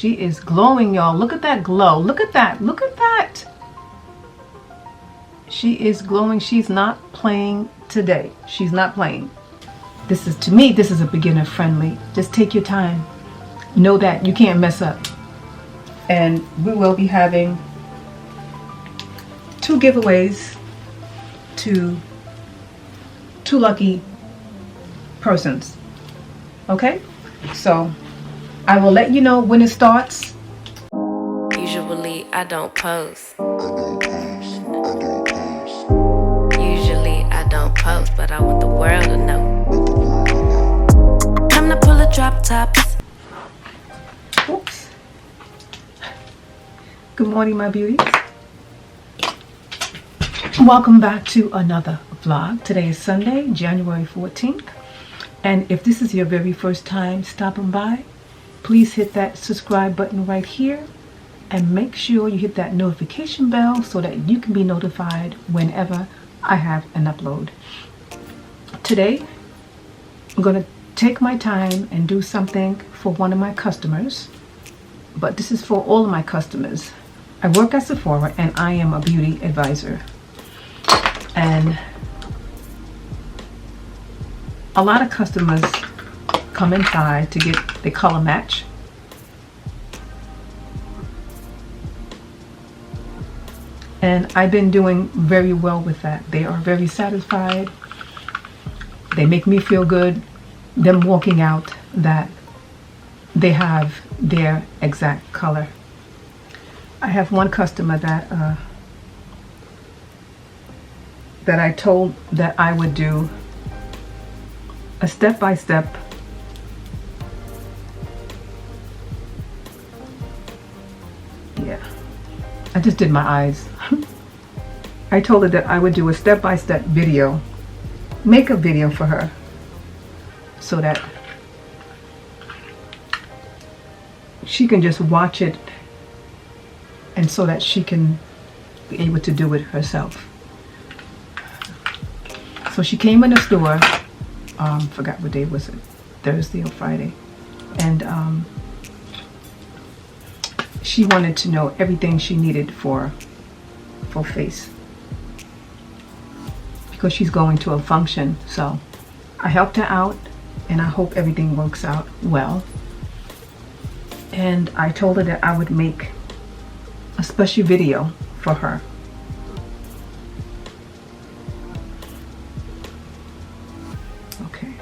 She is glowing, y'all. Look at that glow. Look at that. Look at that. She is glowing. She's not playing today. She's not playing. This is, to me, this is a beginner friendly. Just take your time. Know that you can't mess up. And we will be having 2 giveaways to 2 lucky persons. Okay? So I will let you know when it starts. Usually I don't post. Usually I don't post, but I want the world to know. Time to pull a drop tops. Oops. Good morning, my beauties. Welcome back to another vlog. Today is Sunday, January 14th. And if this is your very first time stopping by, please hit that subscribe button right here and make sure you hit that notification bell so that you can be notified whenever I have an upload. Today, I'm going to take my time and do something for one of my customers, but this is for all of my customers. I work at Sephora and I am a beauty advisor. And a lot of customers come inside to get the color match. And I've been doing very well with that. They are very satisfied. They make me feel good, them walking out, that they have their exact color. I have one customer that I told that I would do a step-by-step I just did my eyes. I told her that I would do a step-by-step video, make a video for her so that she can just watch it and so that she can be able to do it herself. So she came in the store, forgot what day was it, Thursday or Friday, and she wanted to know everything she needed for face because she's going to a function. So I helped her out and I hope everything works out well. And I told her that I would make a special video for her. Okay.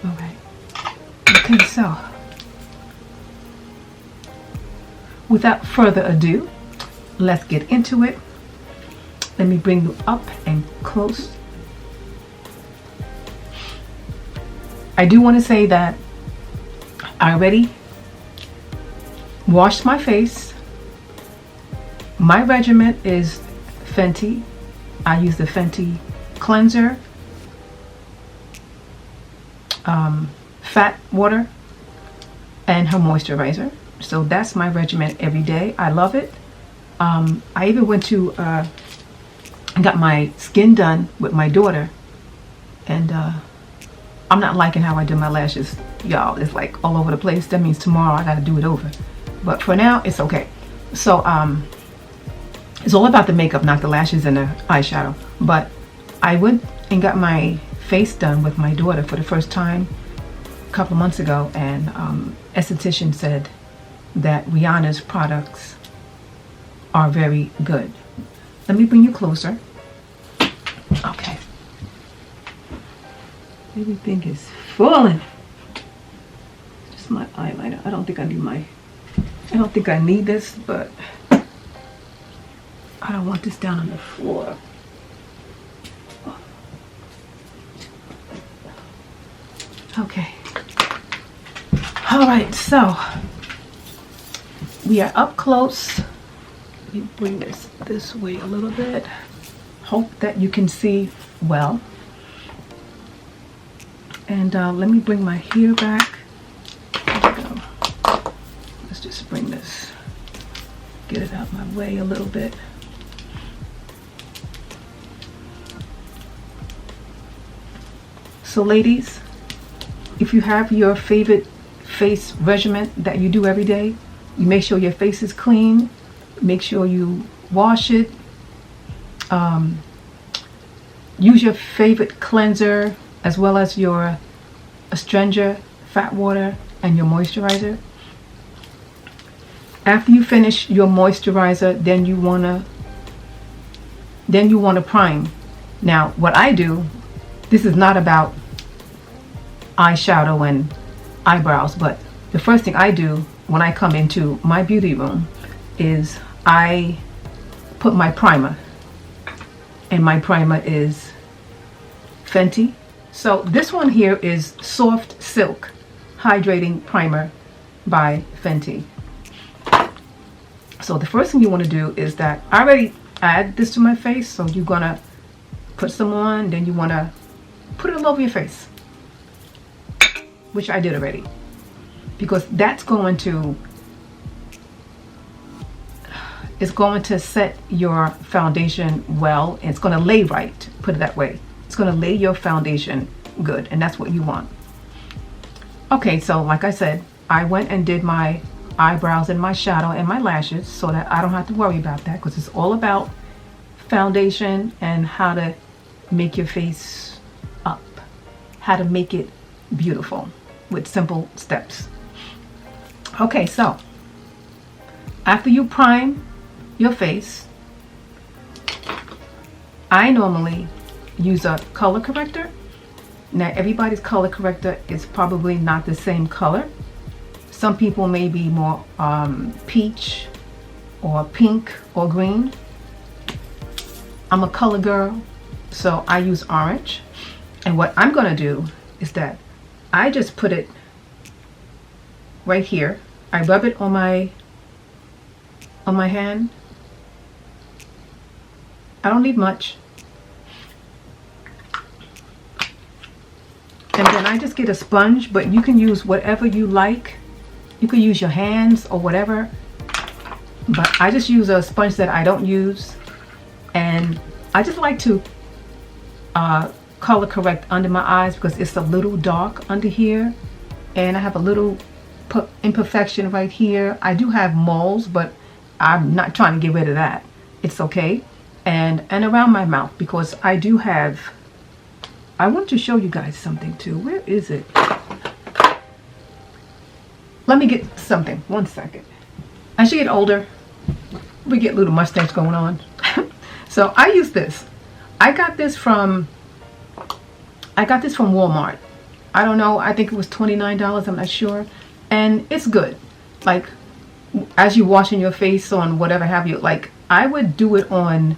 Alright. Okay, so without further ado, let's get into it. Let me bring you up and close. I do want to say that I already washed my face. My regimen is Fenty. I use the Fenty cleanser, fat water, and her moisturizer. So that's my regimen every day. I love it. I even went to I got my skin done with my daughter, and I'm not liking how I do my lashes, y'all. It's like all over the place. That means tomorrow I gotta do it over, but for now it's okay. So it's all about the makeup, not the lashes and the eyeshadow. But I went and got my face done with my daughter for the first time a couple months ago, and esthetician said that Rihanna's products are very good. Let me bring you closer. Okay. Everything is falling. Just my eyeliner. I don't think I need this, but I don't want this down on the floor. Okay. All right, so we are up close. Let me bring this way a little bit. Hope that you can see well. And let me bring my hair back. There we go. Let's just bring this, get it out my way a little bit. So ladies, if you have your favorite face regimen that you do every day, you make sure your face is clean, make sure you wash it, use your favorite cleanser as well as your astringent, fat water, and your moisturizer. After you finish your moisturizer, then you wanna prime. Now, what I do, this is not about eyeshadow and eyebrows, but the first thing I do when I come into my beauty room is I put my primer, and my primer is Fenty. So this one here is Soft Silk Hydrating Primer by Fenty. So the first thing you want to do is that I already add this to my face, so you're gonna put some on, then you want to put it all over your face, which I did already, because that's going to set your foundation well, and it's going to lay right, put it that way. It's going to lay your foundation good, and that's what you want. Okay, so like I said, I went and did my eyebrows and my shadow and my lashes so that I don't have to worry about that, because it's all about foundation and how to make your face up, how to make it beautiful with simple steps. Okay, so after you prime your face, I normally use a color corrector. Now everybody's color corrector is probably not the same color. Some people may be more peach or pink or green. I'm a color girl, so I use orange. And what I'm gonna do is that I just put it right here. I rub it on my hand. I don't need much. And then I just get a sponge, but you can use whatever you like. You can use your hands or whatever, but I just use a sponge that I don't use. And I just like to color correct under my eyes because it's a little dark under here, and I have a little imperfection right here. I do have moles, but I'm not trying to get rid of that. It's okay. And around my mouth, because I do have, I want to show you guys something too. Where is it? Let me get something. 1 second. As you get older, we get little mustache going on. So I use this. I got this from Walmart. I don't know. I think it was $29. I'm not sure. And it's good. Like, as you washing your face on whatever have you, like I would do it on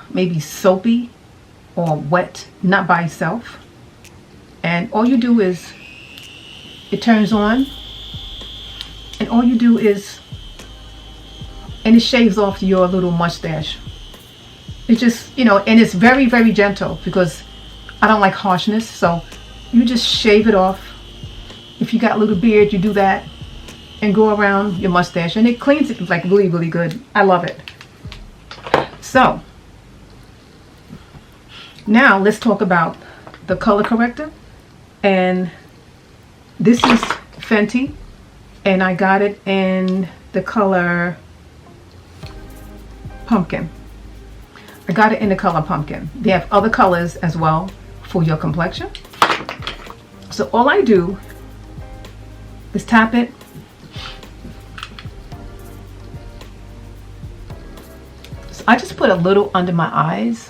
maybe soapy or wet, not by itself. And all you do is it turns on, and all you do is, and it shaves off your little mustache. It just, you know, and it's very, very gentle because I don't like harshness. So you just shave it off. If you got a little beard, you do that and go around your mustache, and it cleans it like really, really good. I love it. So now let's talk about the color corrector. And this is Fenty, and I got it in the color pumpkin. I got it in the color pumpkin. They have other colors as well for your complexion. So all I do is tap it. So I just put a little under my eyes.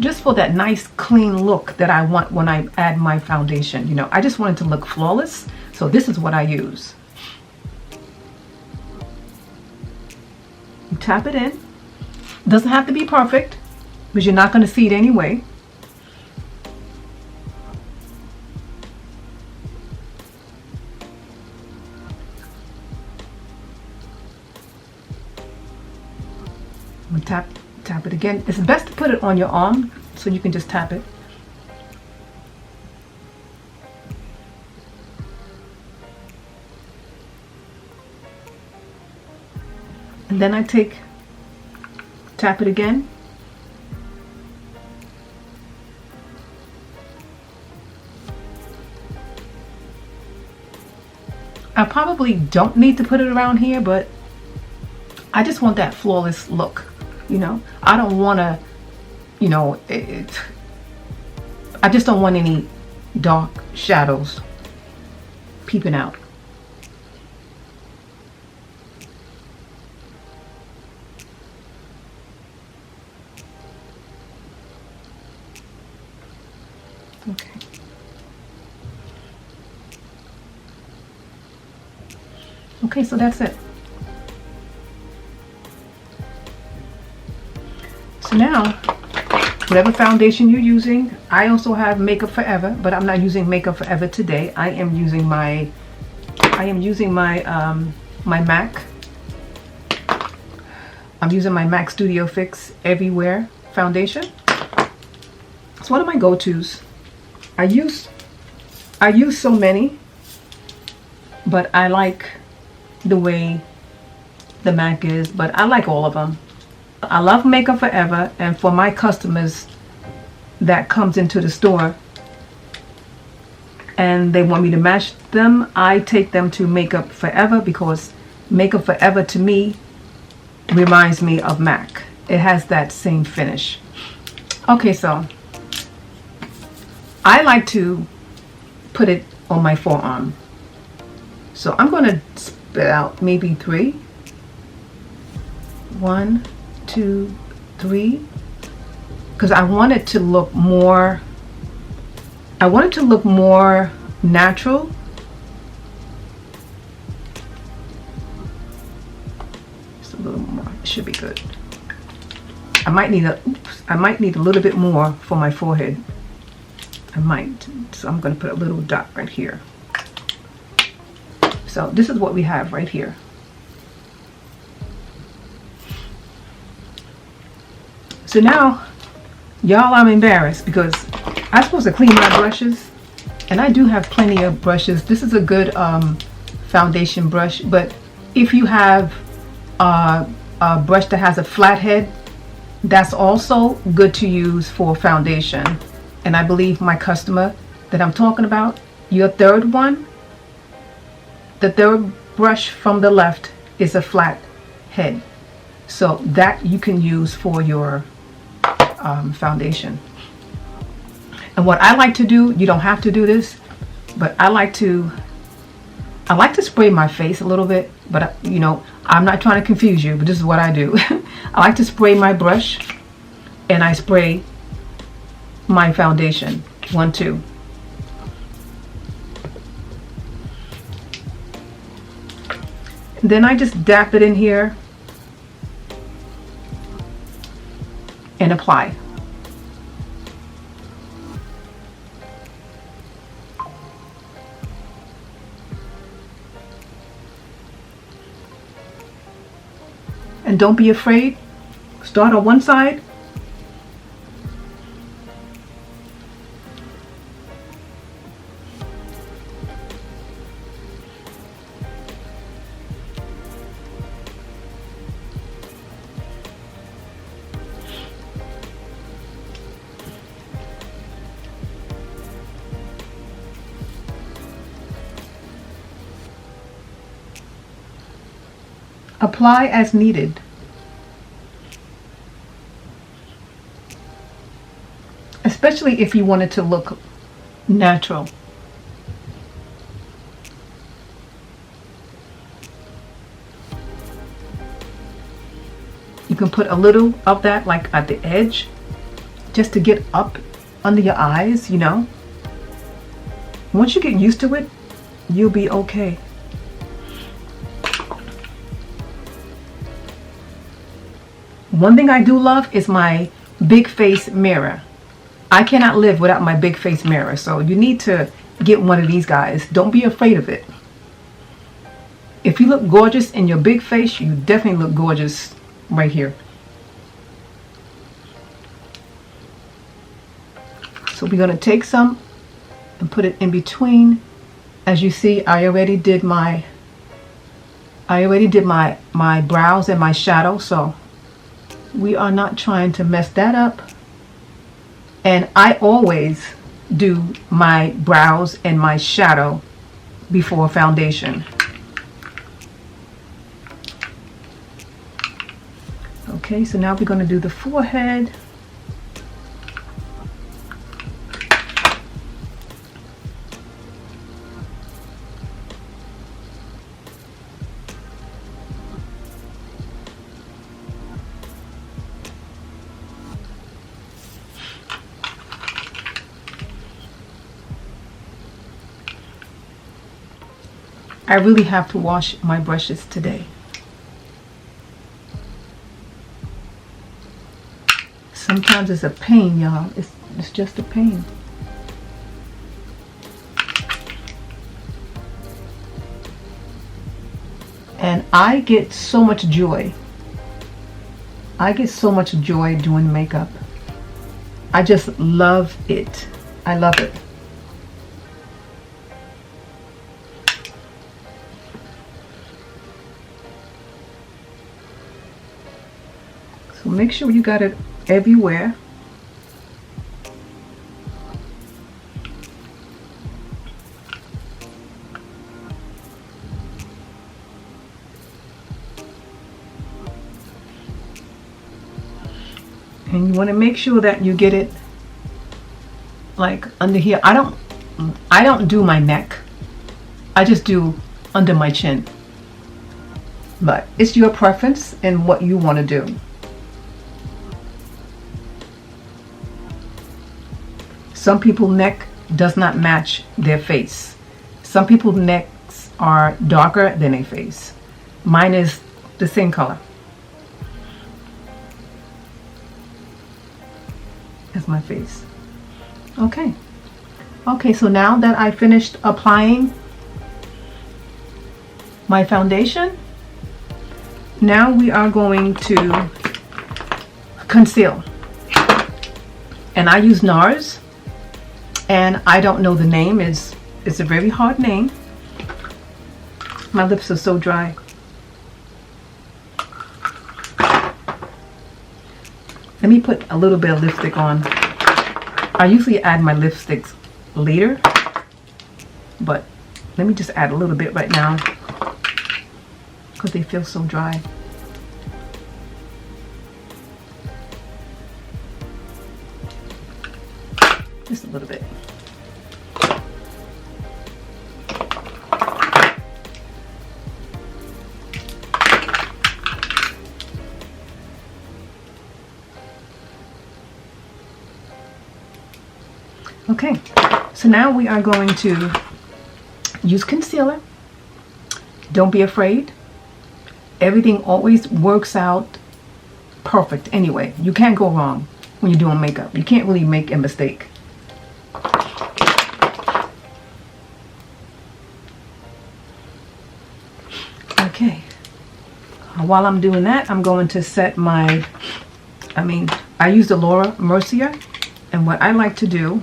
Just for that nice clean look that I want when I add my foundation. You know, I just want it to look flawless. So this is what I use. You tap it in. Doesn't have to be perfect, because you're not going to see it anyway. I'm gonna tap it again. It's best to put it on your arm so you can just tap it. And then I tap it again. I probably don't need to put it around here, but I just want that flawless look, you know. I don't want to, you know, I just don't want any dark shadows peeping out. Okay. Okay, so that's it. So now, whatever foundation you're using, I also have Makeup Forever, but I'm not using Makeup Forever today. I am using my my Mac. I'm using my Mac Studio Fix Everywhere foundation. It's one of my go-tos. I use so many, but I like the way the Mac is, but I like all of them. I love Makeup Forever, and for my customers that comes into the store and they want me to match them, I take them to Makeup Forever, because Makeup Forever to me reminds me of Mac. It has that same finish. Okay, so I like to put it on my forearm. So I'm going to spit out maybe 3. 1, 2, 3. Because I want it to look more, natural. Just a little more. It should be good. I might need a little bit more for my forehead. I might. So I'm going to put a little dot right here. So this is what we have right here. So now, y'all, I'm embarrassed because I'm supposed to clean my brushes, and I do have plenty of brushes. This is a good foundation brush, but if you have a brush that has a flat head, that's also good to use for foundation. And I believe my customer that I'm talking about, your third one, the third brush from the left is a flat head. So that you can use for your foundation. And what I like to do, you don't have to do this, but I like to spray my face a little bit, but you know, I'm not trying to confuse you, but this is what I do. I like to spray my brush, and I spray my foundation. 1, 2. Then I just dab it in here and apply. And don't be afraid. Start on one side. Apply as needed. Especially if you want it to look natural. You can put a little of that like at the edge, just to get up under your eyes, you know. Once you get used to it, you'll be okay. One thing I do love is my big face mirror. I cannot live without my big face mirror, so you need to get one of these guys. Don't be afraid of it. If you look gorgeous in your big face, you definitely look gorgeous right here. So we're going to take some and put it in between. As you see, I already did my I already did my brows and my shadow, so we are not trying to mess that up. And I always do my brows and my shadow before foundation. Okay, so now we're going to do the forehead. I really have to wash my brushes today. Sometimes it's a pain, y'all. It's just a pain. And I get so much joy. I get so much joy doing makeup. I just love it. I love it. So make sure you got it everywhere. And you want to make sure that you get it like under here. I don't do my neck. I just do under my chin. But it's your preference and what you want to do. Some people's neck does not match their face. Some people's necks are darker than their face. Mine is the same color as my face. Okay. Okay, so now that I finished applying my foundation, now we are going to conceal. And I use NARS. And I don't know the name. It's a very hard name. My lips are so dry. Let me put a little bit of lipstick on. I usually add my lipsticks later, but let me just add a little bit right now because they feel so dry. Just a little bit. Okay, so now we are going to use concealer. Don't be afraid. Everything always works out perfect anyway. You can't go wrong when you're doing makeup. You can't really make a mistake. Okay, while I'm doing that, I'm going to set my, I use the Laura Mercier, and what I like to do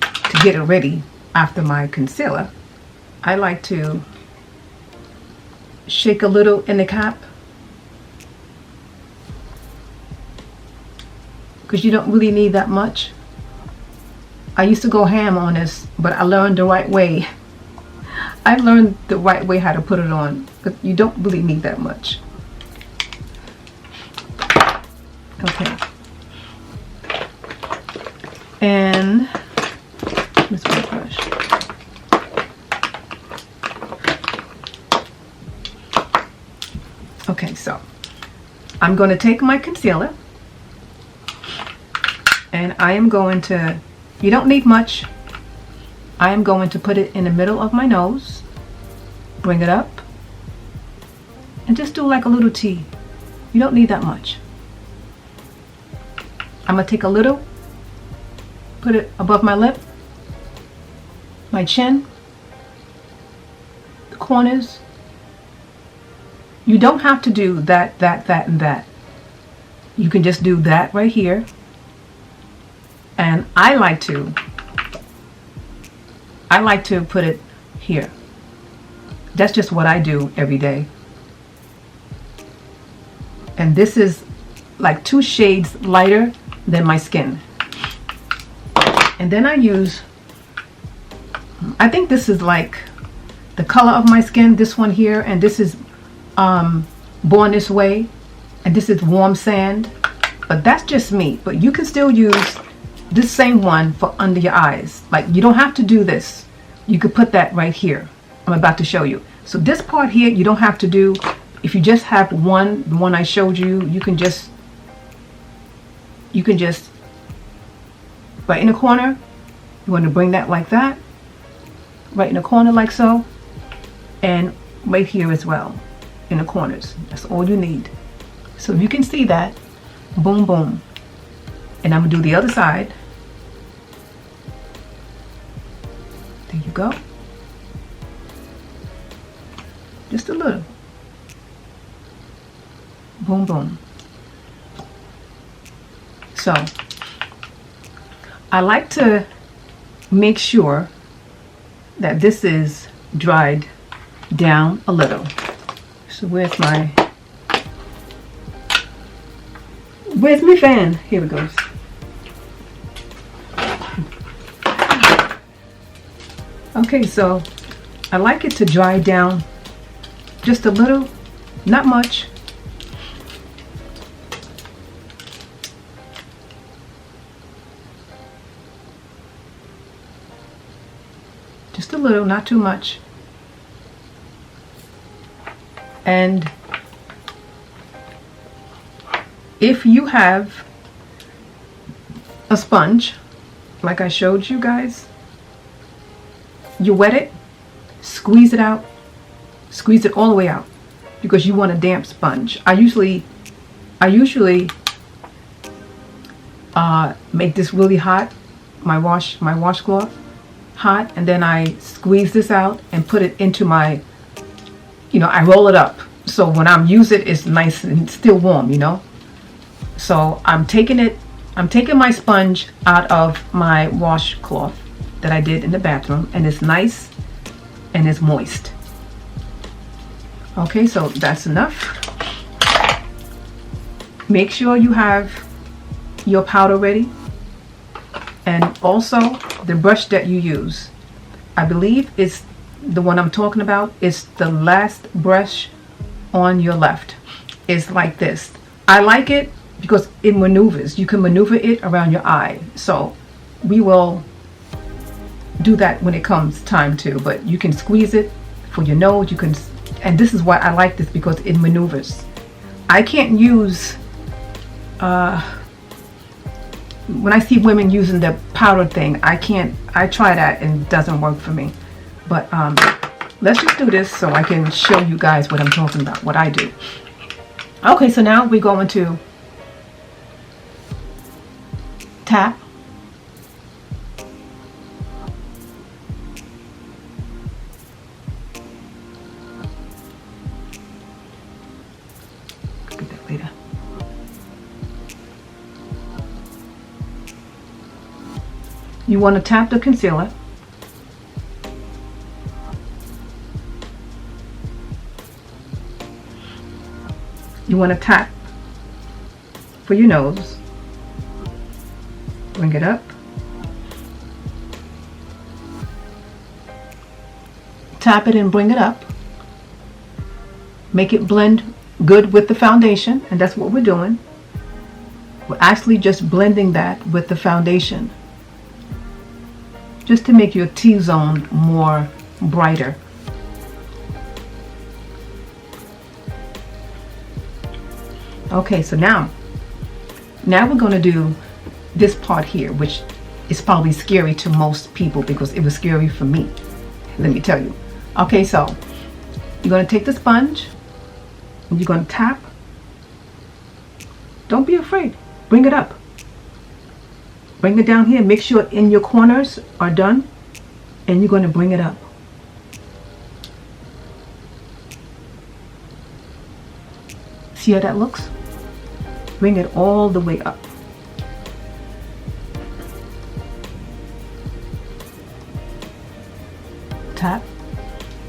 to get it ready after my concealer, I like to shake a little in the cap, because you don't really need that much. I used to go ham on this, but I learned the right way. I learned the right way how to put it on, but you don't really need that much. Okay. And this one brush. Okay, so I'm going to take my concealer and I am going to, you don't need much. I am going to put it in the middle of my nose, bring it up, and just do like a little T. You don't need that much. I'm going to take a little, put it above my lip, my chin, the corners. You don't have to do that, and that. You can just do that right here. And I like to put it here. That's just what I do every day. And this is like 2 shades lighter than my skin. And then I use, I think this is like the color of my skin, this one here, and this is Born This Way, and this is Warm Sand. But that's just me. But you can still use this same one for under your eyes. Like, you don't have to do this. You could put that right here. I'm about to show you. So this part here, you don't have to do. If you just have the one I showed you, you can just right in the corner, you want to bring that like that, right in the corner like so, and right here as well in the corners. That's all you need. So you can see that. Boom, boom. And I'm gonna do the other side. There you go. Just a little. Boom, boom. So I like to make sure that this is dried down a little. So where's my fan? Here it goes. Okay, so I like it to dry down just a little, not much. Just a little, not too much. And if you have a sponge, like I showed you guys, you wet it, squeeze it out, squeeze it all the way out, because you want a damp sponge. I usually make this really hot, my washcloth hot, and then I squeeze this out and put it into my, I roll it up, so when I'm using it, it's nice and still warm, So I'm taking my sponge out of my washcloth that I did in the bathroom, and it's nice and it's moist. Okay, so that's enough. Make sure you have your powder ready, and also the brush that you use. I believe it's the one I'm talking about. It's the last brush on your left. It's like this. I like it because it maneuvers. You can maneuver it around your eye. So we will do that when it comes time to, but you can squeeze it for your nose. You can, and this is why I like this, because it maneuvers. I can't use, when I see women using the powder thing, I try that and it doesn't work for me. But let's just do this so I can show you guys what I'm talking about, what I do. Okay, so now we're going to tap. Get that later. You want to tap the concealer. You want to tap for your nose. Bring it up. Tap it and bring it up. Make it blend good with the foundation, and that's what we're doing. We're actually just blending that with the foundation, just to make your T-zone more brighter. Okay, so now we're going to do this part here, which is probably scary to most people because it was scary for me. Let me tell you. Okay, so you're going to take the sponge and you're going to tap. Don't be afraid. Bring it up. Bring it down here. Make sure in your corners are done, and you're going to bring it up. See how that looks? Bring it all the way up. Tap.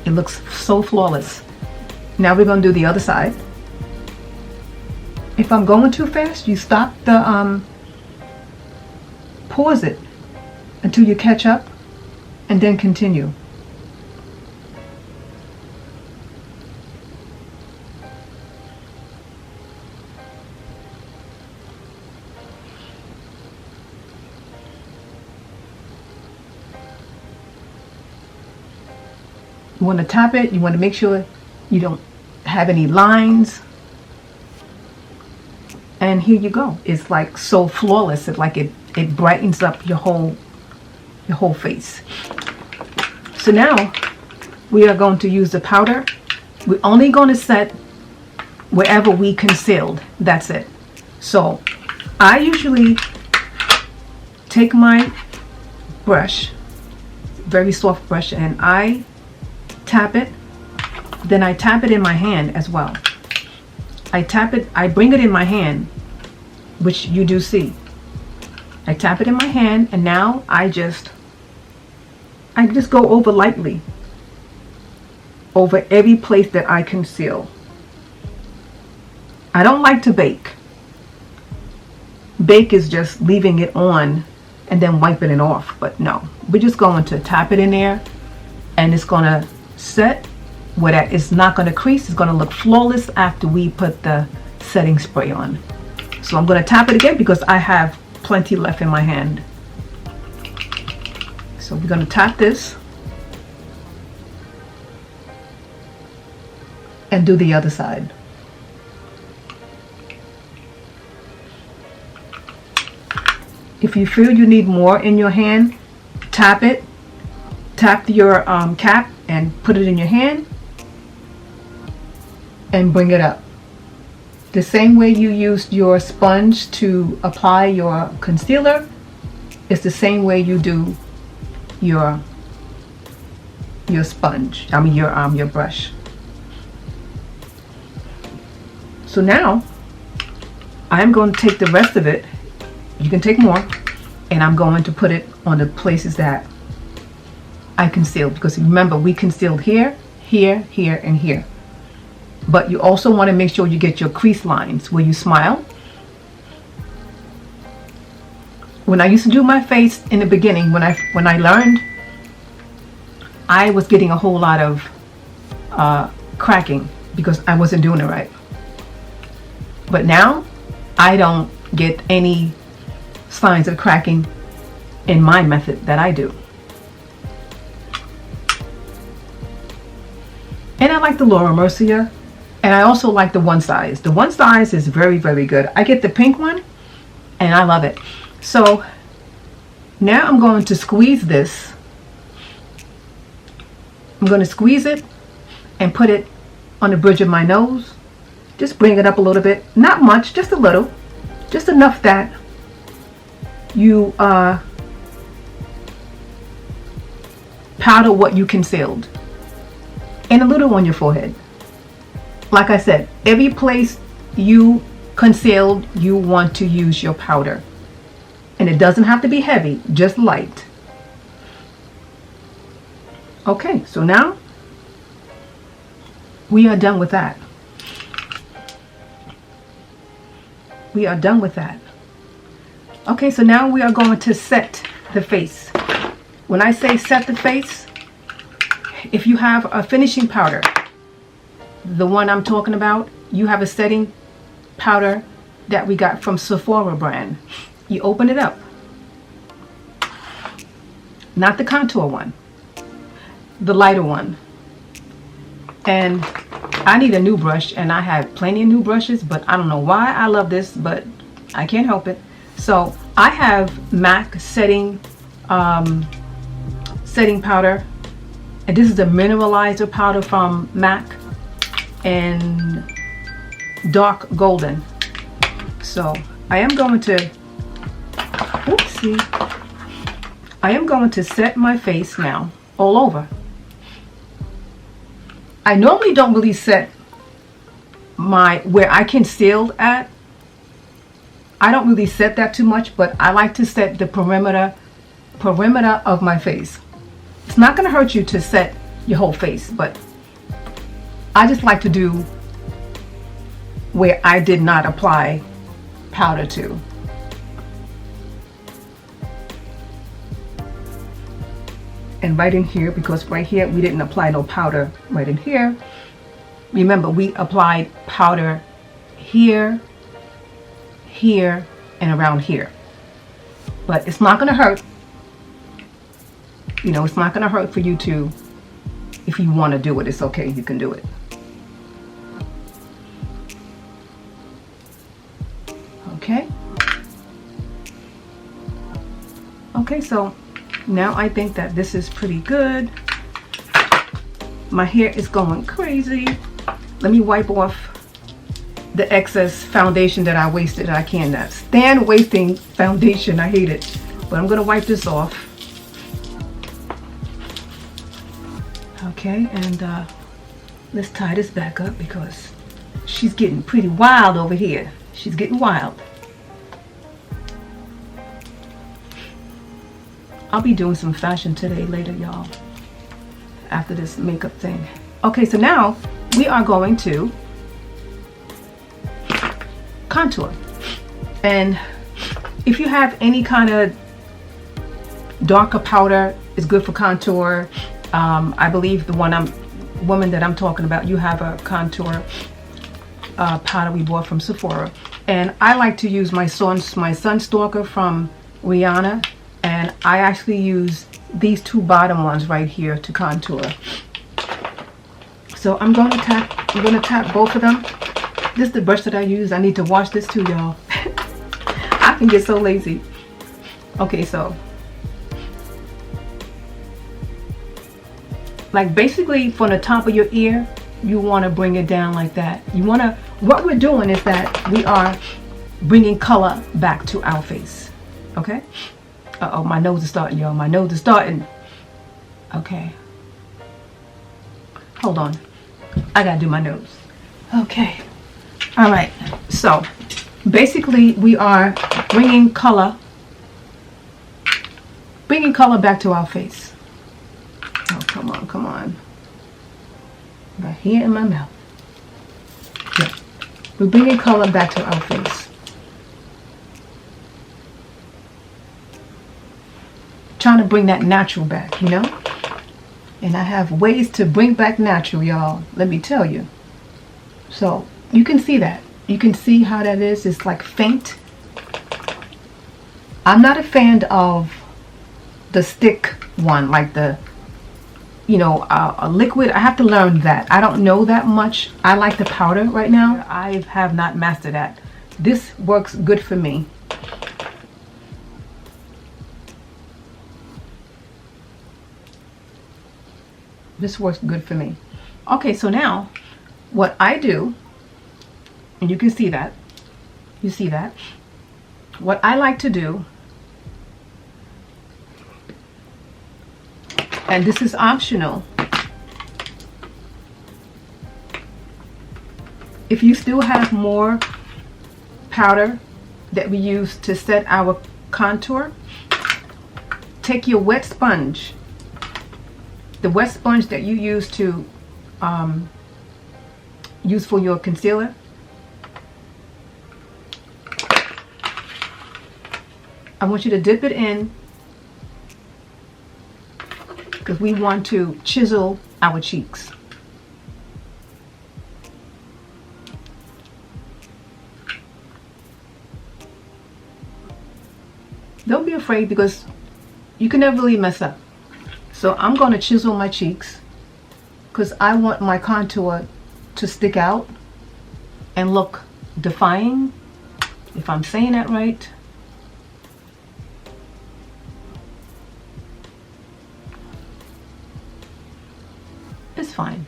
It looks so flawless. Now we're going to do the other side. If I'm going too fast, you stop the pause it until you catch up and then continue. You want to tap it. You want to make sure you don't have any lines. And here you go. It's like so flawless. It's like it brightens up your whole face. So now we are going to use the powder. We're only going to set wherever we concealed. That's it. So I usually take my brush, very soft brush, and I tap it. Then I tap it in my hand as well. I tap it, I bring it in my hand, which you do see. I tap it in my hand, and now I just go over lightly over every place that I conceal. I don't like to bake. Bake is just leaving it on and then wiping it off, but no, we're just going to tap it in there, and it's going to set where that it's not going to crease. It's going to look flawless after we put the setting spray on. So I'm going to tap it again because I have plenty left in my hand. So we're going to tap this and do the other side. If you feel you need more in your hand, tap it, tap your cap and put it in your hand and bring it up. The same way you used your sponge to apply your concealer, it's the same way you do your sponge, your brush. So now I'm going to take the rest of it, you can take more, and I'm going to put it on the places that I concealed, because remember we concealed here, here, here, and here. But you also want to make sure you get your crease lines where you smile. When I used to do my face in the beginning, when I learned, I was getting a whole lot of cracking because I wasn't doing it right. But now I don't get any signs of cracking in my method that I do. And I like the Laura Mercier, and I also like the one size. The one size is very, very good. I get the pink one and I love it. So now I'm going to squeeze this. I'm going to squeeze it and put it on the bridge of my nose. Just bring it up a little bit. Not much, just a little. Just enough that you powder what you concealed. And a little on your forehead. Like I said, every place you concealed, you want to use your powder. And it doesn't have to be heavy, just light. Okay, so now we are done with that. We are done with that. Okay, so now we are going to set the face. When I say set the face, if you have a finishing powder, the one I'm talking about, you have a setting powder that we got from Sephora brand. You open it up. Not the contour one, the lighter one. And I need a new brush, and I have plenty of new brushes, but I don't know why I love this, but I can't help it. So I have MAC setting powder, and this is a mineralizer powder from MAC and dark golden. So I am going to set my face now all over. I normally don't really set where I concealed at. I don't really set that too much, but I like to set the perimeter of my face. It's not going to hurt you to set your whole face, but I just like to do where I did not apply powder to. And right in here, because right here we didn't apply no powder right in here. Remember, we applied powder here, here, and around here. But it's not gonna hurt. You know, it's not gonna hurt for you to, if you wanna do it, it's okay, you can do it. Okay. Okay, so now I think that this is pretty good. My hair is going crazy. Let me wipe off the excess foundation that I wasted. I can't stand wasting foundation. I hate it. But I'm gonna wipe this off. Okay, and let's tie this back up because she's getting pretty wild over here. She's getting wild. I'll be doing some fashion today later, y'all, after this makeup thing. Okay, so now we are going to contour. And if you have any kind of darker powder, it's good for contour. I believe the woman that I'm talking about, you have a contour powder we bought from Sephora. And I like to use my Sunstalker from Rihanna. And I actually use these two bottom ones right here to contour. So I'm gonna tap both of them. This is the brush that I use. I need to wash this too, y'all. I can get so lazy. Okay, so like basically from the top of your ear, you want to bring it down like that. What we're doing is that we are bringing color back to our face. Okay. Uh-oh, my nose is starting, y'all. My nose is starting. Okay. Hold on. I gotta do my nose. Okay. All right. So, basically, we are bringing color back to our face. Oh, come on, come on. Right here in my mouth. Yeah. We're bringing color back to our face. Trying to bring that natural back, you know? And I have ways to bring back natural, y'all. Let me tell you. So you can see that. You can see how that is. It's like faint. I'm not a fan of the stick one, like the, you know, a liquid. I have to learn that. I don't know that much. I like the powder right now. I have not mastered that. This works good for me. This works good for me. Okay, so now what I do, and you can see that, you see that, what I like to do, and this is optional, if you still have more powder that we use to set our contour, take your wet sponge, the wet sponge that you use to use for your concealer. I want you to dip it in because we want to chisel our cheeks. Don't be afraid because you can never really mess up. So I'm going to chisel my cheeks because I want my contour to stick out and look defying, if I'm saying that right. It's fine.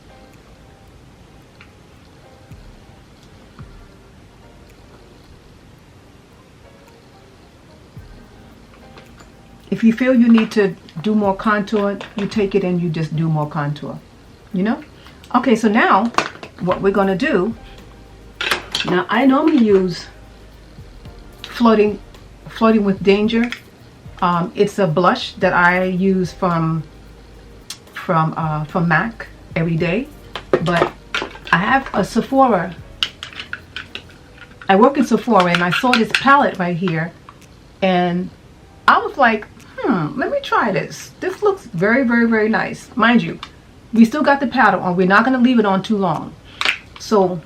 If you feel you need to do more contour, you take it and you just do more contour, you know? Okay, so now what we're gonna do, now I normally use Flirting with Danger. It's a blush that I use from from MAC every day, but I have a Sephora. I work in Sephora and I saw this palette right here and I was like, let me try this. This looks very, very, very nice. Mind you, we still got the powder on. We're not going to leave it on too long. So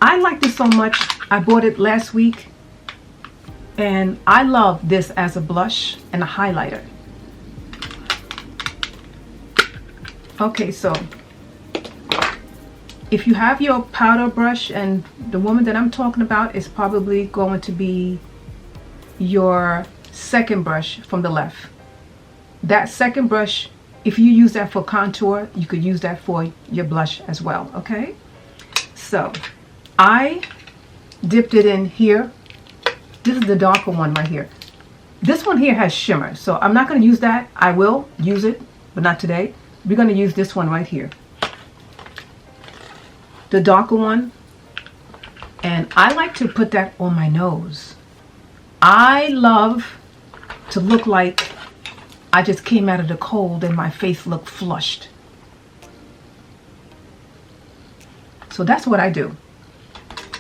I like this so much. I bought it last week and I love this as a blush and a highlighter. Okay, so if you have your powder brush, and the woman that I'm talking about is probably going to be your second brush from the left. That second brush, if you use that for contour, you could use that for your blush as well, okay? So I dipped it in here. This is the darker one right here. This one here has shimmer, so I'm not going to use that. I will use it, but not today. We're going to use this one right here, the darker one, and I like to put that on my nose. I love to look like I just came out of the cold and my face looked flushed. So that's what I do.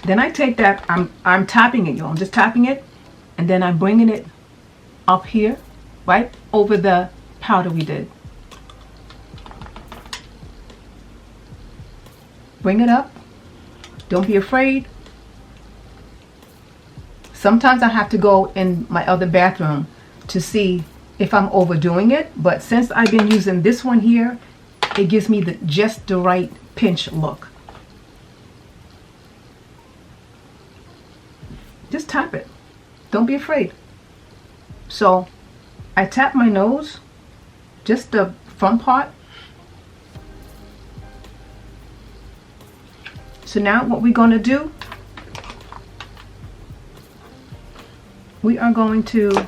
Then I take that, I'm tapping it, y'all. I'm just tapping it, and then I'm bringing it up here, right over the powder we did. Bring it up. Don't be afraid. Sometimes I have to go in my other bathroom to see if I'm overdoing it, but since I've been using this one here, it gives me just the right pinch look. Just tap it. Don't be afraid. So I tap my nose, just the front part. So now what we're going to do, we are going to,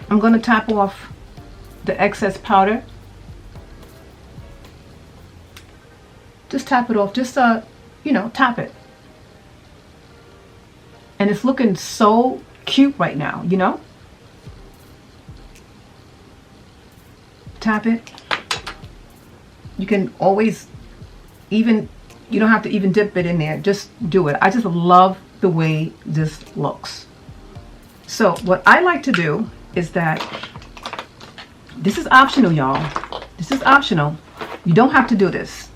I'm going to tap off the excess powder. Just tap it off, just you know, tap it. And it's looking so cute right now, you know? Tap it. You can always you don't have to even dip it in there, just do it. I just love the way this looks. So what I like to do is that, this is optional, y'all. This is optional. You don't have to do this.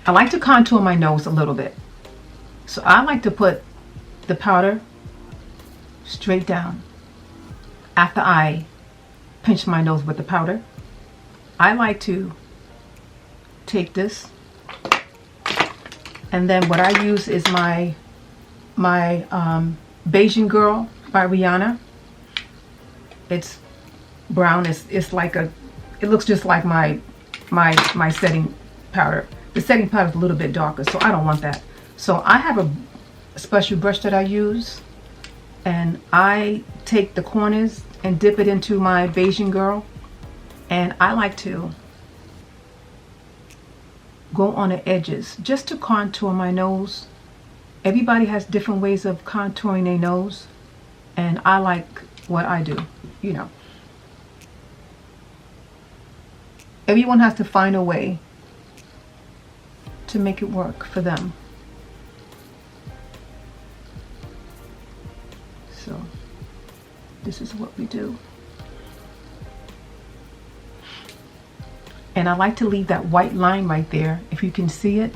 I like to contour my nose a little bit. So I like to put the powder straight down after I pinch my nose with the powder. I like to take and then what I use is my Beijing Girl by Rihanna. It's brown. It's like it looks just like my setting powder. The setting powder is a little bit darker, so I don't want that. So I have a special brush that I use, and I take the corners and dip it into my Beijing Girl, and I like to go on the edges just to contour my nose. Everybody has different ways of contouring their nose, and I like what I do, you know. Everyone has to find a way to make it work for them. So this is what we do. And I like to leave that white line right there, if you can see it.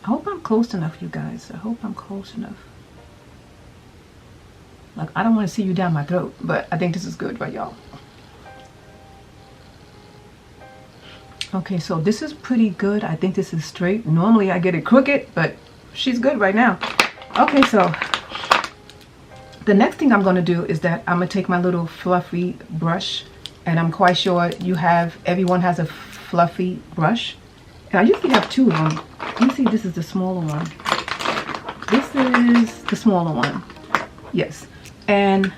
I hope I'm close enough, you guys. I hope I'm close enough. Like, I don't want to see you down my throat, but I think this is good, right, y'all? Okay, so this is pretty good. I think this is straight. Normally I get it crooked, but she's good right now. Okay, so the next thing I'm going to do is that I'm going to take my little fluffy brush, and I'm quite sure everyone has a fluffy brush. And I usually have two of them. Let me see, this is the smaller one. This is the smaller one. Yes. And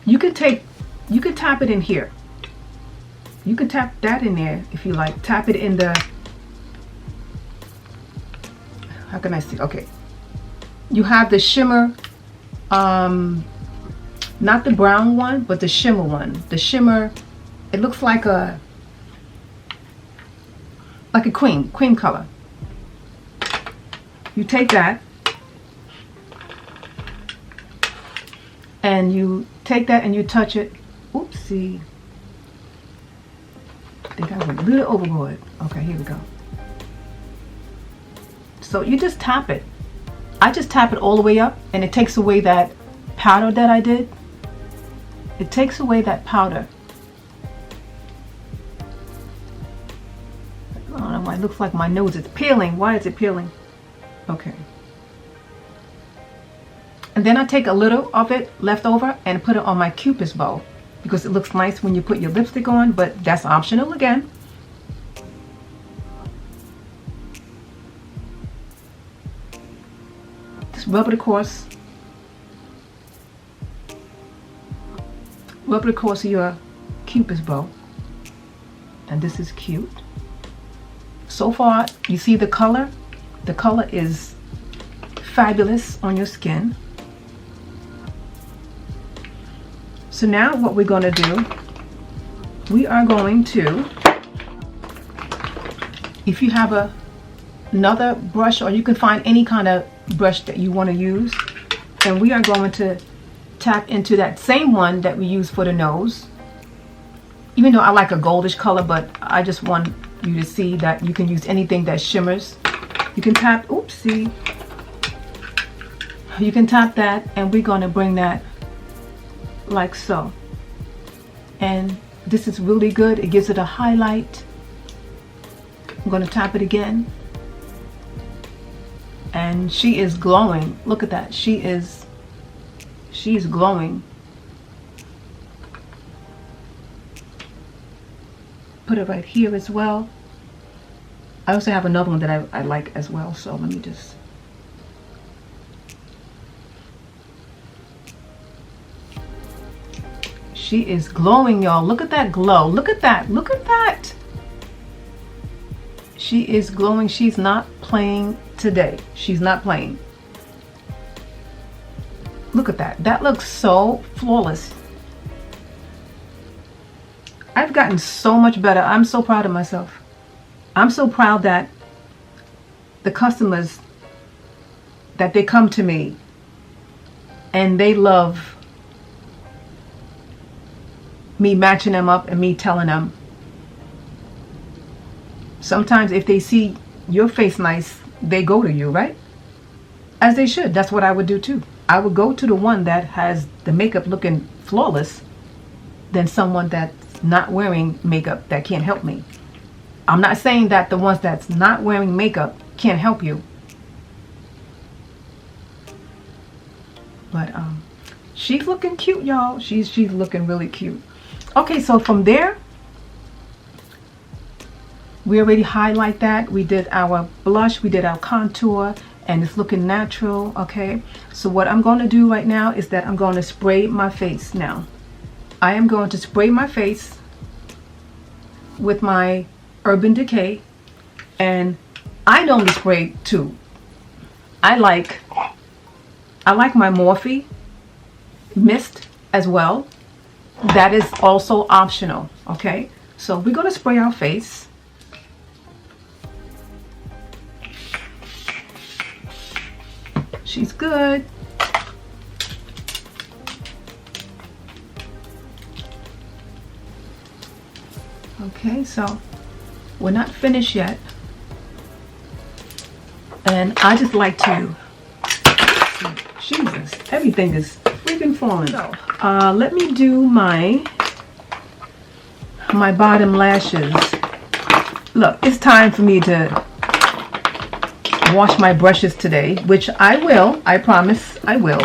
you could tap it in here. You can tap that in there if you like. Tap it in the, how can I see? Okay. You have the shimmer, not the brown one, but the shimmer one. The shimmer, it looks like a cream color. You take that, and you take that and you touch it. Oopsie. I think I went a little overboard. Okay, here we go. So you just tap it. I just tap it all the way up, and it takes away that powder that I did. It takes away that powder. I don't know why it looks like my nose is peeling. Why is it peeling? Okay. And then I take a little of it left over and put it on my Cupid's bow, because it looks nice when you put your lipstick on, but that's optional again. Just rub it across. Rub it across your Cupid's bow. And this is cute. So far, you see the color? The color is fabulous on your skin. So now what we're going to do, we are going to, if you have another brush, or you can find any kind of brush that you want to use, and we are going to tap into that same one that we use for the nose. Even though I like a goldish color, but I just want you to see that you can use anything that shimmers. You can tap, oopsie. You can tap that, and we're going to bring that like so. And this is really good. It gives it a highlight. I'm going to tap it again. And she is glowing. Look at that. She's glowing. Put it right here as well. I also have another one that I like as well. So let me just. She is glowing, y'all. Look at that glow. Look at that. Look at that. She is glowing. She's not playing today. She's not playing. Look at that. That looks so flawless. I've gotten so much better. I'm so proud of myself. I'm so proud that the customers, that they come to me and they love me matching them up and me telling them. Sometimes if they see your face nice, they go to you, right? As they should. That's what I would do too. I would go to the one that has the makeup looking flawless than someone that's not wearing makeup that can't help me. I'm not saying that the ones that's not wearing makeup can't help you. But she's looking cute, y'all. She's looking really cute. Okay, so from there, we already highlight that. We did our blush, we did our contour, and it's looking natural. Okay, so what I'm going to do right now is that I'm going to spray my face now. I am going to spray my face with my Urban Decay, and I normally spray two. I like my Morphe mist as well. That is also optional. Okay, so we're going to spray our face. She's good. Okay, so we're not finished yet. And I just like to, Jesus, everything is freaking falling. So, let me do my bottom lashes. Look, it's time for me to wash my brushes today, which I will. I promise I will.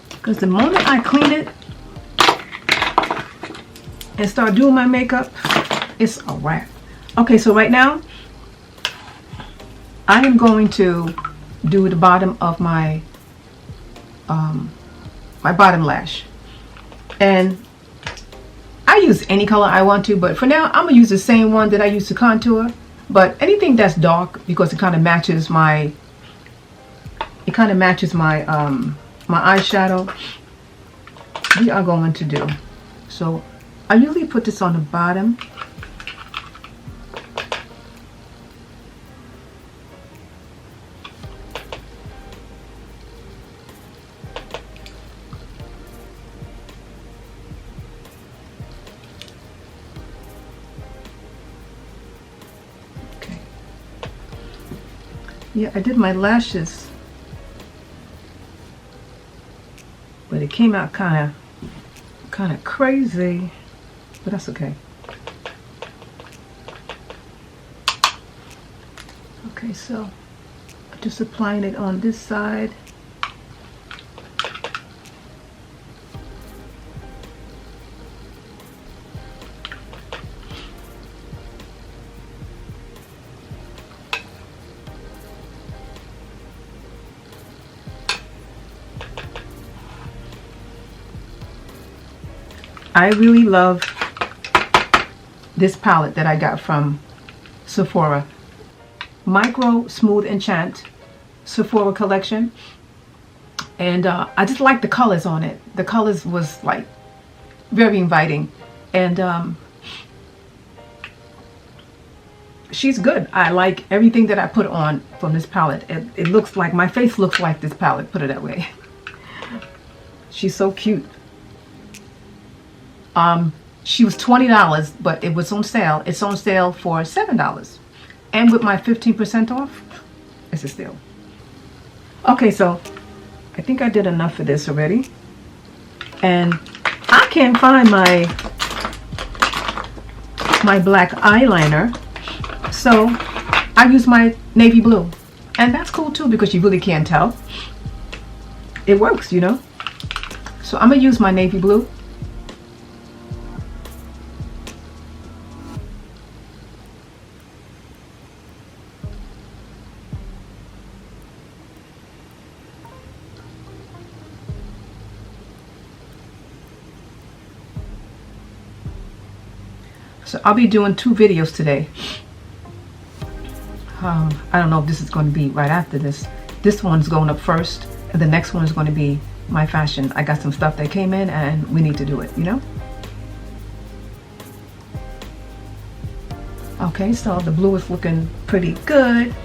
Because the moment I clean it and start doing my makeup, it's a wrap. Okay, so right now I am going to do the bottom of my my bottom lash, and I use any color I want to, but for now I'm gonna use the same one that I use to contour. But anything that's dark, because it kind of matches my my eyeshadow, we are going to do. So I usually put this on the bottom. Okay. Yeah, I did my lashes, but it came out kind of crazy, but that's okay. Okay, so just applying it on this side. I really love this palette that I got from Sephora. Micro Smooth Enchant Sephora collection. And I just like the colors on it. The colors was like very inviting. And she's good. I like everything that I put on from this palette. It looks like, my face looks like this palette, put it that way. She's so cute. She was $20, but it was on sale. It's on sale for $7. And with my 15% off, it's a steal. Okay, so I think I did enough for this already. And I can't find my black eyeliner. So I use my navy blue. And that's cool too, because you really can't tell. It works, you know. So I'm gonna use my navy blue. So I'll be doing 2 videos today. I don't know if this is going to be right after this. This one's going up first, and the next one is going to be my fashion. I got some stuff that came in, and we need to do it, you know? Okay, so the blue is looking pretty good.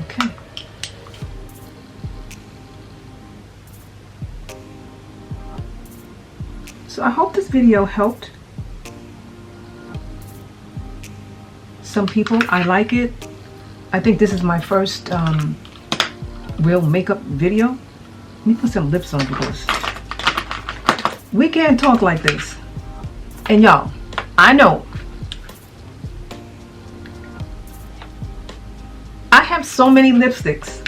Okay. So I hope this video helped some people. I like it. I think this is my first real makeup video. Let me put some lips on because we can't talk like this. And y'all, I know I have so many lipsticks.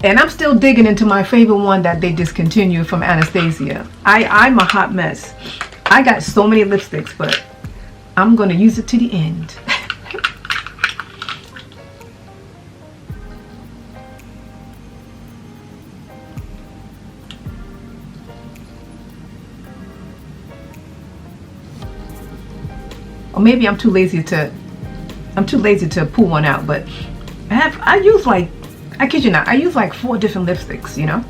And I'm still digging into my favorite one that they discontinued from Anastasia. I'm a hot mess. I got so many lipsticks, but I'm going to use it to the end. Or maybe I'm too lazy to pull one out, but I use like, I kid you not, I use like 4 different lipsticks, you know?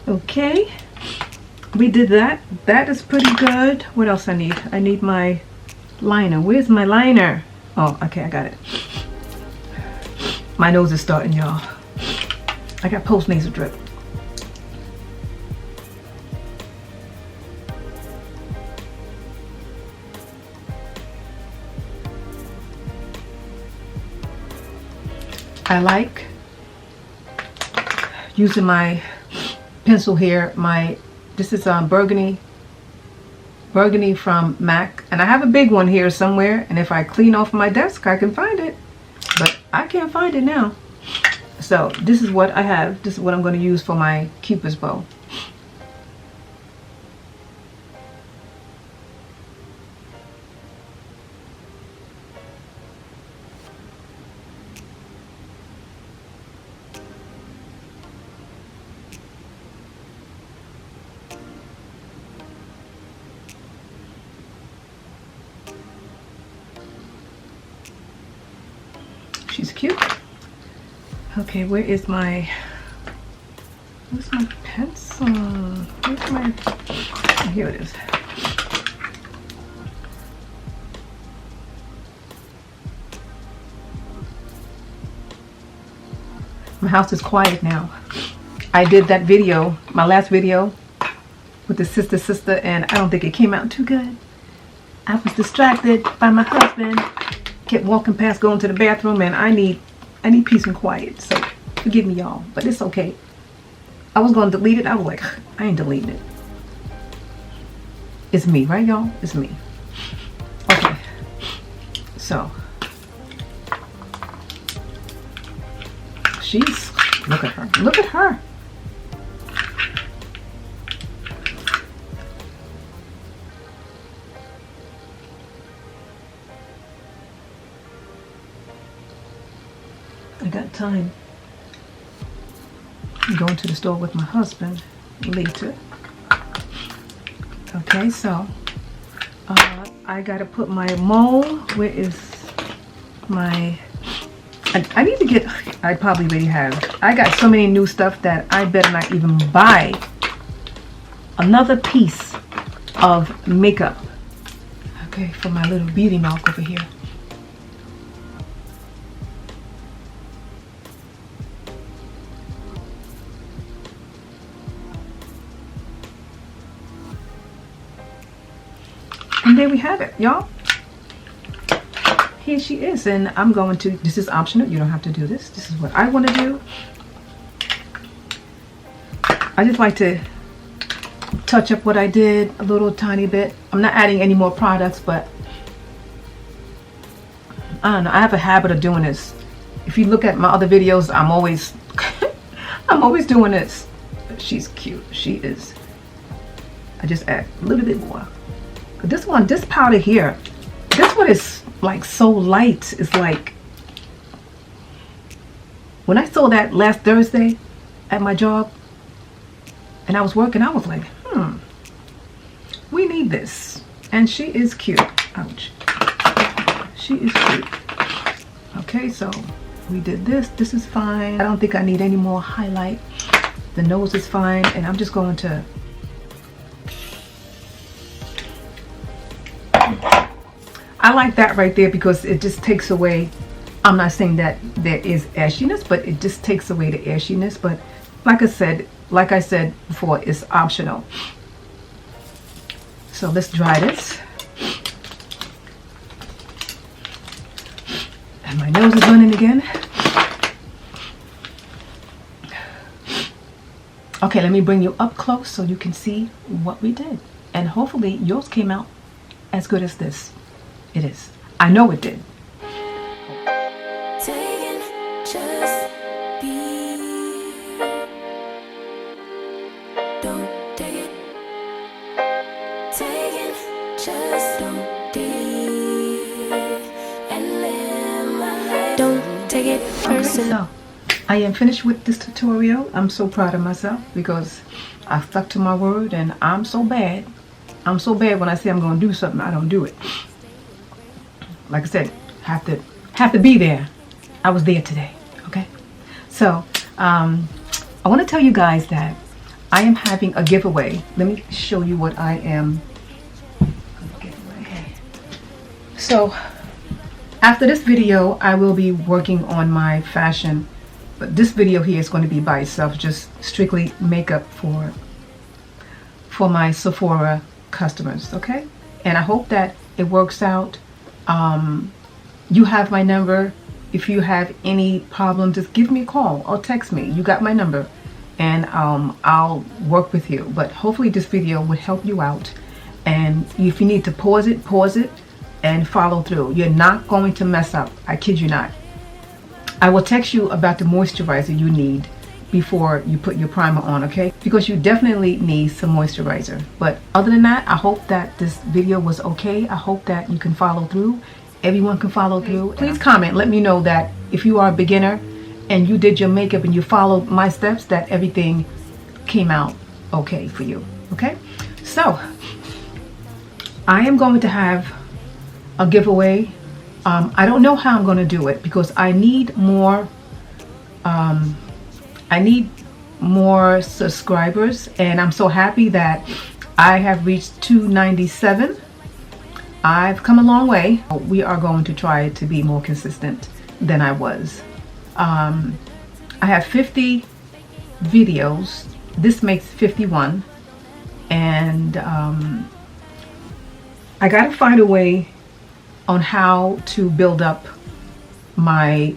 Okay, we did that. That is pretty good. What else I need? I need my liner. Where's my liner? Oh, okay, I got it. My nose is starting, y'all. I got post-nasal drip. I like using my pencil here. This is burgundy from MAC, and I have a big one here somewhere, and if I clean off my desk I can find it, but I can't find it now. So this is what I have. This is what I'm going to use for my Cupid's bow. She's cute. Okay, where's my pencil? Where's my, oh, here it is. My house is quiet now. I did that video, my last video with the sister, and I don't think it came out too good. I was distracted by my husband. Kept walking past, going to the bathroom, and I need peace and quiet. So forgive me, y'all, but it's okay. I was gonna delete it. I was like, I ain't deleting it. It's me, right, y'all? It's me. Okay. So she's, look at her. Look at her. I got time. I'm going to the store with my husband later. Okay, so I gotta put my mole. Where is my? I need to get. I probably already have. I got so many new stuff that I better not even buy another piece of makeup. Okay, for my little beauty mark over here. And there we have it, y'all. Here she is, and I'm going to, this is optional, you don't have to do this. This is what I want to do. I just like to touch up what I did a little tiny bit. I'm not adding any more products, but I don't know, I have a habit of doing this. If you look at my other videos, I'm always I'm always doing this. But she's cute. She is. I just add a little bit more. This one, this powder here, this one is like so light. It's like, when I saw that last Thursday at my job and I was working, I was like, we need this. And she is cute. Ouch. She is cute. Okay, so we did this. This is fine. I don't think I need any more highlight. The nose is fine, and I'm just going to I like that right there because it just takes away, I'm not saying that there is ashiness, but it just takes away the ashiness. But like I said before, it's optional. So let's dry this. And my nose is running again. Okay, let me bring you up close so you can see what we did. And hopefully yours came out as good as this. It is. I know it did. Okay, so I am finished with this tutorial. I'm so proud of myself because I stuck to my word, and I'm so bad. I'm so bad when I say I'm going to do something, I don't do it. Like I said, have to be there. I was there today. Okay, so I want to tell you guys that I am having a giveaway. Let me show you what I am gonna give away. So after this video, I will be working on my fashion, but this video here is going to be by itself, just strictly makeup for my Sephora customers. Okay, and I hope that it works out. You have my number. If you have any problem, just give me a call or text me. You got my number, and I'll work with you. But hopefully this video will help you out, and if you need to pause it and follow through. You're not going to mess up. I kid you not. I will text you about the moisturizer you need before you put your primer on, okay? Because you definitely need some moisturizer. But other than that, I hope that this video was okay. I hope that you can follow through. Everyone can follow through. Please comment, let me know that if you are a beginner and you did your makeup and you followed my steps, that everything came out okay for you, okay? So I am going to have a giveaway. I don't know how I'm going to do it because I need more subscribers, and I'm so happy that I have reached 297. I've come a long way. We are going to try to be more consistent than I was. I have 50 videos. This makes 51, and I gotta find a way on how to build up my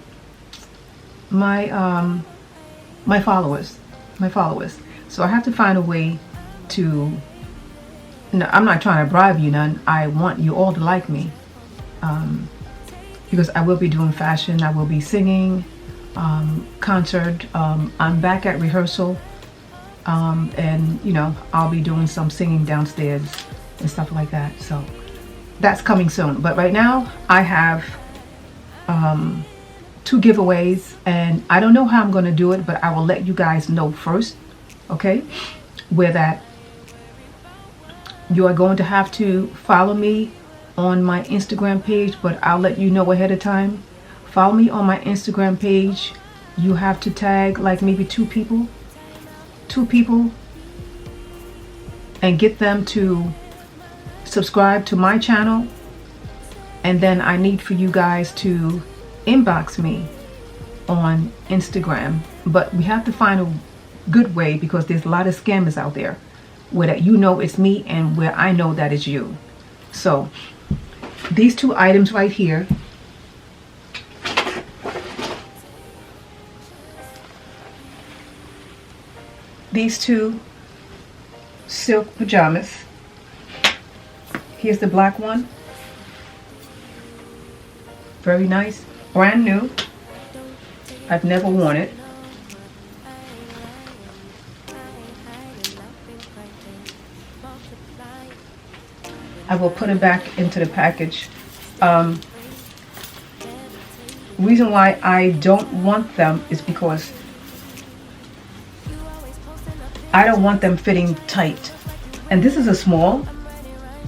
followers. So I have to find a way to, no, I'm not trying to bribe you none. I want you all to like me, because I will be doing fashion, I will be singing, concert, I'm back at rehearsal, and you know, I'll be doing some singing downstairs and stuff like that. So that's coming soon. But right now I have 2 giveaways, and I don't know how I'm going to do it, but I will let you guys know first, okay? Where that you are going to have to follow me on my Instagram page, but I'll let you know ahead of time. Follow me on my Instagram page. You have to tag like maybe 2 people, and get them to subscribe to my channel. And then I need for you guys to inbox me on Instagram, but we have to find a good way because there's a lot of scammers out there where that you know it's me and where I know that it's you. So these 2 items right here, these 2 silk pajamas. Here's the black one, very nice, brand new. I've never worn it. I will put it back into the package. Reason why I don't want them is because I don't want them fitting tight. And this is a small.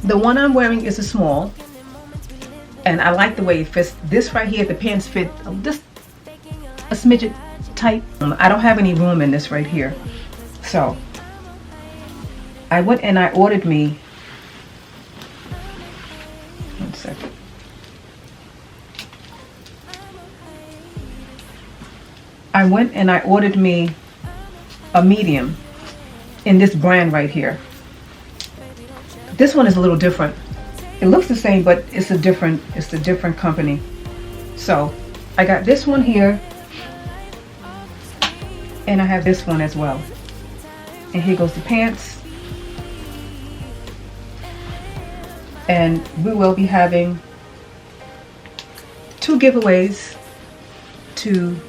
The one I'm wearing is a small, and I like the way it fits. This right here, the pants fit just a smidget tight. I don't have any room in this right here, so I went and I ordered me, one second, I went and I ordered me a medium in this brand right here. This one is a little different. It looks the same, but it's a different company. So I got this one here, and I have this one as well. And here goes the pants. And we will be having 2 giveaways to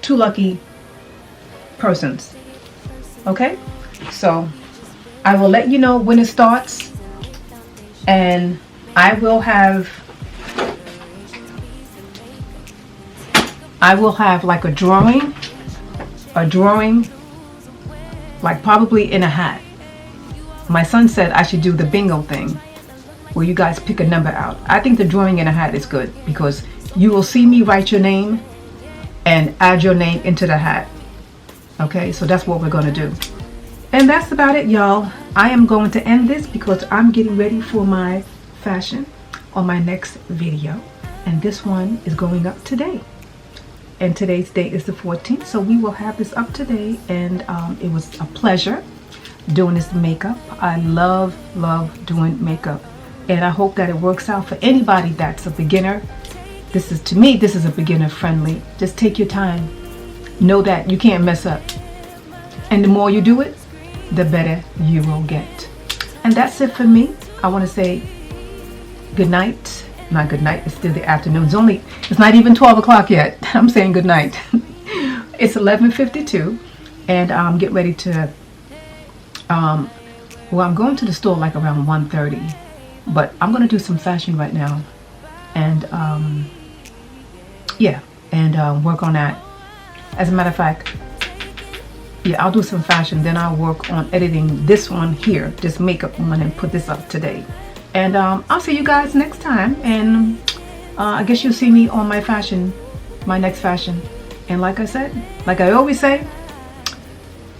2 lucky persons. Okay? So I will let you know when it starts, and I will have like a drawing like probably in a hat. My son said I should do the bingo thing where you guys pick a number out. I think the drawing in a hat is good because you will see me write your name and add your name into the hat. Okay, so that's what we're going to do. And that's about it, y'all. I am going to end this because I'm getting ready for my fashion on my next video. And this one is going up today. And today's date is the 14th. So we will have this up today. And it was a pleasure doing this makeup. I love doing makeup. And I hope that it works out for anybody that's a beginner. To me, this is a beginner friendly. Just take your time. Know that you can't mess up. And the more you do it, the better you will get. And that's it for me. I want to say good night, not good night. It's still the afternoon. It's not even 12 o'clock yet. I'm saying good night. It's 11:52, and I'm getting ready to. Well, I'm going to the store like around 1:30, but I'm gonna do some fashion right now, and yeah, and work on that. As a matter of fact, yeah, I'll do some fashion. Then I'll work on editing this one here, this makeup one, and put this up today. And I'll see you guys next time. And I guess you'll see me on my next fashion. And like I said, like I always say,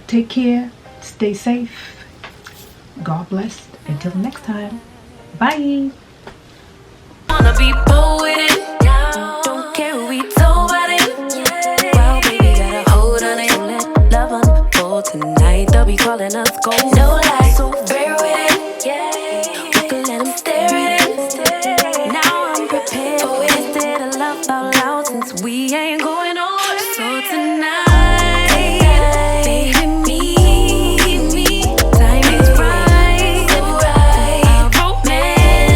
take care, stay safe. God bless. Until next time. Bye. Wanna be bold with it. Don't care who we told about it. Well, baby, gotta hold on it. Let love unfold tonight. They'll be calling us gold. No lie.